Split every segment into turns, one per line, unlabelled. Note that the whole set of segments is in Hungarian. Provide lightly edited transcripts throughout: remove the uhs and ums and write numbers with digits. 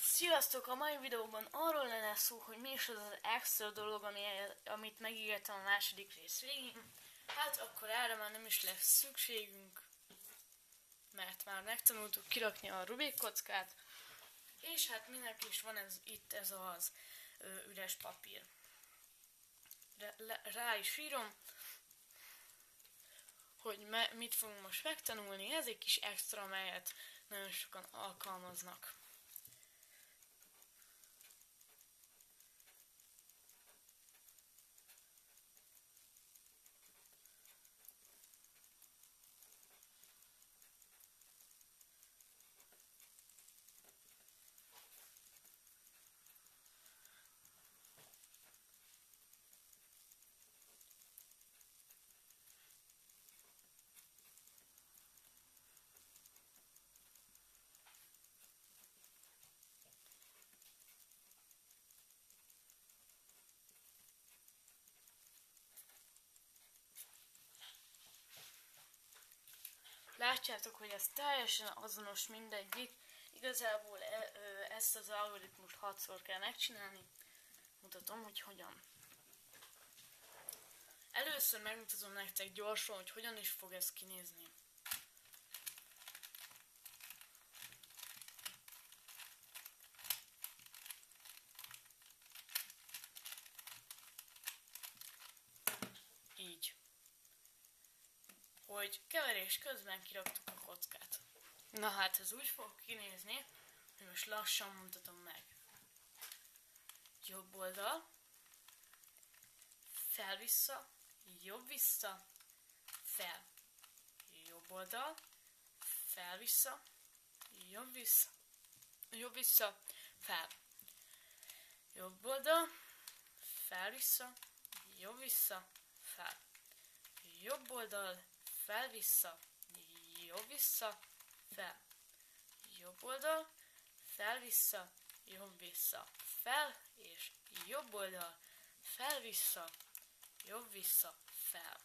Sziasztok! A mai videóban arról lenne szó, hogy mi is az az extra dolog, amit megígértem a második rész végén. Hát akkor erre már nem is lesz szükségünk, mert már megtanultuk kirakni a Rubik kockát, és hát mindenki is van itt ez az üres papír. Rá is írom, hogy mit fogunk most megtanulni. Ez egy kis extra, amelyet nagyon sokan alkalmaznak. Látjátok, hogy ez teljesen azonos mindegyik. Igazából ezt az algoritmust 6-szor kell megcsinálni. Mutatom, hogy hogyan. Először megmutatom nektek gyorsan, hogy hogyan is fog ez kinézni. Így. Hogy keverés közben kiraktuk a kockát. Na hát ez úgy fog kinézni, hogy most lassan mutatom meg. Jobb oldal, fel-vissza, jobb-vissza, fel. Jobb oldal, fel-vissza, jobb-vissza, jobb-vissza, fel. Jobb oldal, fel-vissza, jobb-vissza, fel. Jobb oldal, fel-vissza, jobb-vissza, fel. Jobb oldal, fel-vissza, jobb-vissza, fel, és jobb oldal, fel-vissza, jobb-vissza, fel.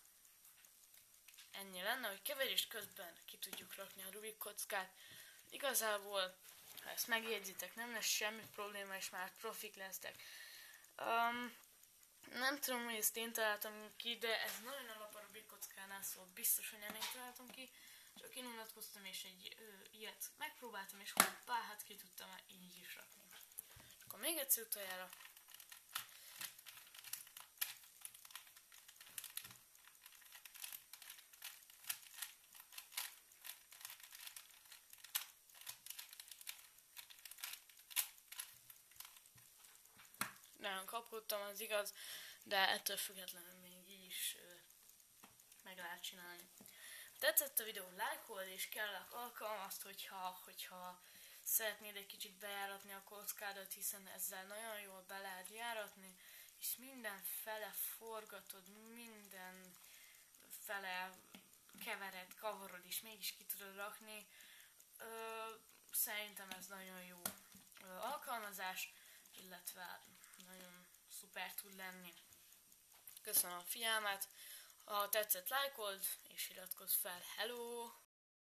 Ennyi lenne, hogy keverés közben ki tudjuk rakni a Rubik kockát. Igazából, ha ezt megjegyzitek, nem lesz semmi probléma, és már profik lesztek. Nem tudom, hogy ezt én találtam ki, de ez nagyon alap a Rubik kockánál, szóval biztos, hogy nem én találtam ki. Csak én unatkoztam, és egy ilyet megpróbáltam, és hoppá, hát ki tudtam már így is rakni. Akkor még egyszer utoljára. Nagyon kapkodtam, az igaz, de ettől függetlenül még így is meg lehet csinálni. Ha tetszett a videó, lájkold, és kell alkalmazd, hogyha szeretnéd egy kicsit bejáratni a kockádat, hiszen ezzel nagyon jól be lehet járatni, és mindenfele forgatod, mindenfele kevered, kavarod, és mégis ki tudod rakni. Szerintem ez nagyon jó alkalmazás, illetve nagyon szuper tud lenni. Köszönöm a figyelmet, ha tetszett, lájkold, és iratkozz fel. Hello!